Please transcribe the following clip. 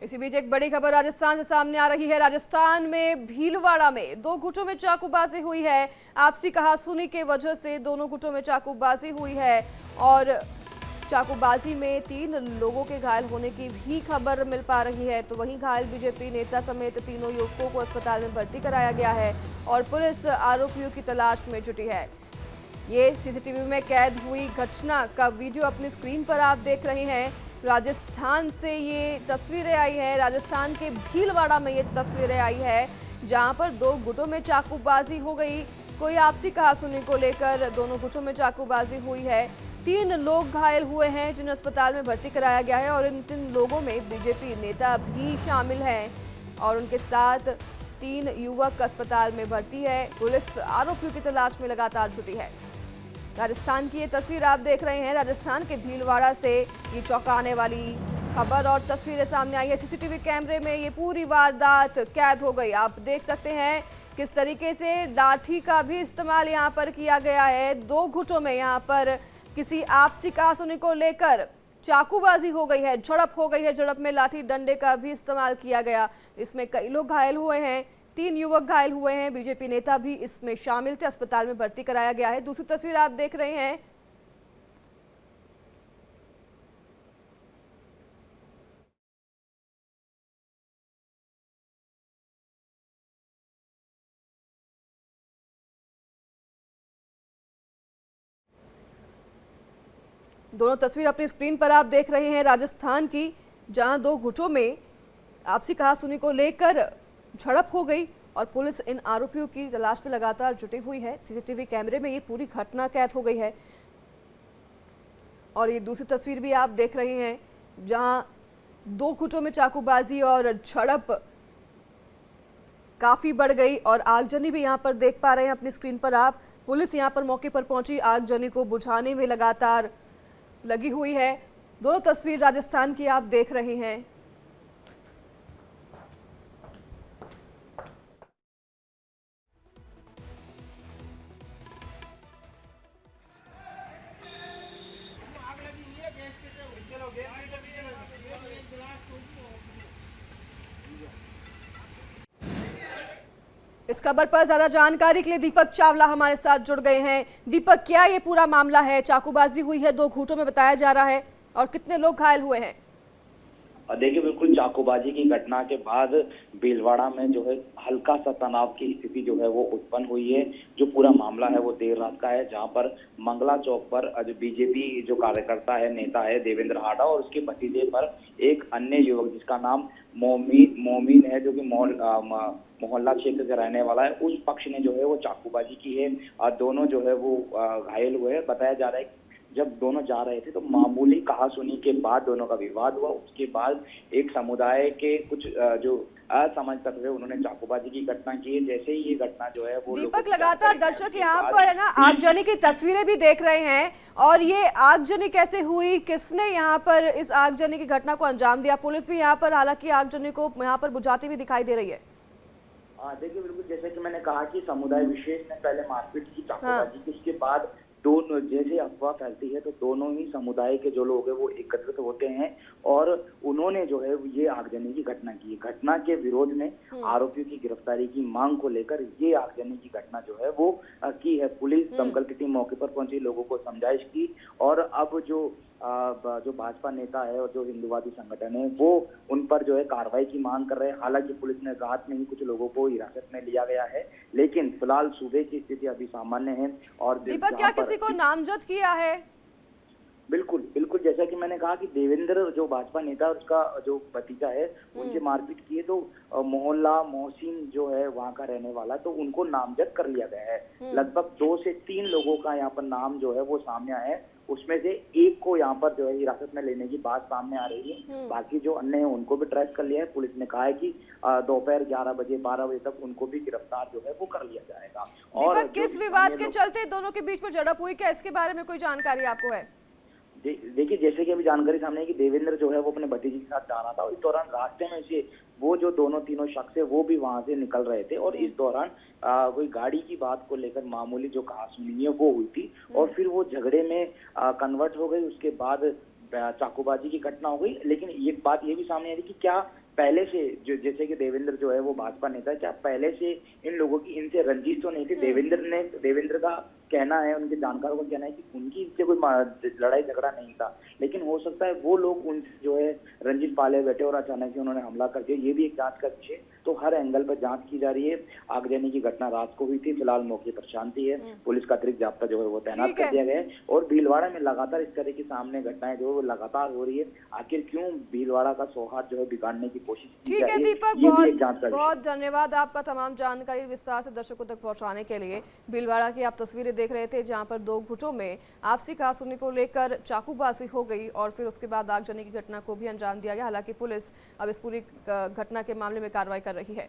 इसी बीच एक बड़ी खबर राजस्थान से सामने आ रही है। राजस्थान में भीलवाड़ा में दो गुटों में चाकूबाजी हुई है। आपसी कहासुनी के वजह से दोनों गुटों में चाकूबाजी हुई है और चाकूबाजी में 3 लोगों के घायल होने की भी खबर मिल पा रही है। तो वहीं घायल बीजेपी नेता समेत तीनों युवकों को अस्पताल में भर्ती कराया गया है और पुलिस आरोपियों की तलाश में जुटी है। ये सीसीटीवी में कैद हुई घटना का वीडियो अपनी स्क्रीन पर आप देख रहे हैं। राजस्थान से ये तस्वीरें आई है। राजस्थान के भीलवाड़ा में ये तस्वीरें आई है जहां पर दो गुटों में चाकूबाजी हो गई। कोई आपसी कहासुनी को लेकर दोनों गुटों में चाकूबाजी हुई है। 3 लोग घायल हुए हैं जिन्हें अस्पताल में भर्ती कराया गया है और इन 3 लोगों में बीजेपी नेता भी शामिल हैं और उनके साथ 3 युवक अस्पताल में भर्ती है। पुलिस आरोपियों की तलाश में लगातार जुटी है। राजस्थान की ये तस्वीर आप देख रहे हैं। राजस्थान के भीलवाड़ा से ये चौंकाने वाली खबर और तस्वीरें सामने आई है। सीसीटीवी कैमरे में ये पूरी वारदात कैद हो गई। आप देख सकते हैं किस तरीके से लाठी का भी इस्तेमाल यहाँ पर किया गया है। 2 गुटों में यहाँ पर किसी आपसी कहासुनी को लेकर चाकूबाजी हो गई है, झड़प हो गई है। झड़प में लाठी डंडे का भी इस्तेमाल किया गया। इसमें कई लोग घायल हुए हैं। 3 युवक घायल हुए हैं। बीजेपी नेता भी इसमें शामिल थे। अस्पताल में भर्ती कराया गया है। दूसरी तस्वीर आप देख रहे हैं। दोनों तस्वीर अपनी स्क्रीन पर आप देख रहे हैं राजस्थान की, जहां 2 गुटों में आपसी कहासुनी को लेकर झड़प हो गई और पुलिस इन आरोपियों की तलाश में लगातार जुटी हुई है। सीसीटीवी कैमरे में ये पूरी घटना कैद हो गई है और ये दूसरी तस्वीर भी आप देख रहे हैं जहां 2 गुटों में चाकूबाजी और झड़प काफी बढ़ गई और आगजनी भी यहां पर देख पा रहे हैं अपनी स्क्रीन पर आप। पुलिस यहां पर मौके पर पहुंची, आगजनी को बुझाने में लगातार लगी हुई है। दोनों तस्वीर राजस्थान की आप देख रहे हैं। इस खबर पर ज्यादा जानकारी के लिए दीपक चावला हमारे साथ जुड़ गए हैं। दीपक, क्या ये पूरा मामला है? चाकूबाजी हुई है 2 गुटों में बताया जा रहा है और कितने लोग घायल हुए हैं? देखिए, बिल्कुल चाकूबाजी की घटना के बाद भीलवाड़ा में जो है हल्का सा तनाव की स्थिति जो है वो उत्पन्न हुई है। जो पूरा मामला है वो देर रात का है, जहां पर मंगला चौक पर जो बीजेपी जो कार्यकर्ता है, नेता है देवेंद्र हाड़ा और उसके भतीजे पर एक अन्य युवक जिसका नाम मोमीन है, जो कि मोहल्ला क्षेत्र से रहने वाला है, उस पक्ष ने जो है वो चाकूबाजी की है और दोनों जो है वो घायल हुए हैं। बताया जा रहा है जब दोनों जा रहे थे तो मामूली कहासुनी के बाद दोनों का विवाद हुआ। उसके बाद एक समुदाय के कुछ जो असमझ तत्व है उन्होंने चाकूबाजी की घटना की है। जैसे ही ये घटना जो है वो दीपक, लगातार दर्शक यहाँ पर है ना आगजनी की तस्वीरें भी देख रहे हैं और ये आगजनी कैसे हुई, किसने यहाँ पर इस आगजनी की घटना को अंजाम दिया? पुलिस भी यहाँ पर हालांकि आगजनी को यहाँ पर बुझाती हुई दिखाई दे रही है। देखिए, बिल्कुल जैसे कि मैंने कहा कि समुदाय विशेष ने पहले मारपीट की, चाकूबाजी की, उसके बाद दोनों जैसे अफवाह फैलती है तो दोनों ही समुदाय के जो लोग हैं वो एकत्रित होते हैं और उन्होंने जो है ये आगजनी की घटना की। घटना के विरोध में आरोपियों की गिरफ्तारी की मांग को लेकर ये आगजनी की घटना जो है वो की है। पुलिस दमकल की टीम मौके पर पहुंची, लोगों को समझाइश की और अब जो भाजपा नेता है और जो हिंदुवादी संगठन है वो उन पर जो है कार्रवाई की मांग कर रहे हैं। हालांकि पुलिस ने रात में ही कुछ लोगों को हिरासत में लिया गया है, लेकिन फिलहाल सुबह की स्थिति अभी सामान्य है। और दीपक, क्या किसी को नामजद किया है? बिल्कुल बिल्कुल, जैसा कि मैंने कहा कि देवेंद्र जो भाजपा नेता उसका जो भतीजा है उनसे मारपीट की है तो मोहल्ला मोहसिन जो है वहां का रहने वाला, तो उनको नामजद कर लिया गया है। लगभग 2 से 3 लोगों का यहाँ पर नाम जो है वो सामने आया है। उसमें से एक को यहाँ पर जो है हिरासत में लेने की बात सामने आ रही है। बाकी जो अन्य है उनको भी ट्रेस कर लिया है। पुलिस ने कहा है कि दोपहर 11 बजे 12 बजे तक उनको भी गिरफ्तार जो है वो कर लिया जाएगा। और किस विवाद के चलते दोनों के बीच में झड़प हुई, क्या इसके बारे में कोई जानकारी आपको है? देखिए, जैसे कि अभी जानकारी सामने है कि देवेंद्र जो है वो अपने भतीजे के साथ जा रहा था और इस दौरान रास्ते में से वो जो तीनों शख्स है वो भी वहां से निकल रहे थे और इस दौरान कोई गाड़ी की बात को लेकर मामूली जो कहासुनी है वो हुई थी और फिर वो झगड़े में कन्वर्ट हो गई। उसके बाद चाकूबाजी की घटना हो गई। लेकिन ये बात ये भी सामने आ रही कि क्या पहले से जो जैसे कि देवेंद्र जो है वो भाजपा नेता है, क्या पहले से इन लोगों की इनसे रंजिश तो नहीं थी? देवेंद्र का कहना है, उनके जानकारों का कहना है कि उनकी इनसे कोई लड़ाई झगड़ा नहीं था, लेकिन हो सकता है वो लोग उनसे जो है रंजिश पाले बैठे और अचानक से उन्होंने हमला कर दिया। ये भी एक जांच का विषय, तो हर एंगल पर जांच की जा रही है। आगजनी की घटना रात को हुई थी, फिलहाल मौके पर शांति है, पुलिस का अतिरिक्त जाब्ता जो है वो तैनात ठीक कर है। दिया गया है और भीलवाड़ा में लगातार इस तरह की सामने घटनाएं जो है वो लगातार हो रही है। आखिर क्यों भीलवाड़ा का सौहार्द जो है बिगाड़ने की कोशिश की ठीक जा है रही है, दीपक, ये भी एक जांच का विषय है। बहुत धन्यवाद आपका तमाम जानकारी विस्तार से दर्शकों तक पहुंचाने के लिए। भीलवाड़ा की आप तस्वीरें देख रहे थे जहां पर दो गुटों में आपसी कहासुनी को लेकर चाकूबाजी हो गई और फिर उसके बाद आगजनी की घटना को भी अंजाम दिया गया। हालांकि पुलिस अब इस पूरी घटना के मामले में कार्रवाई कर रही है।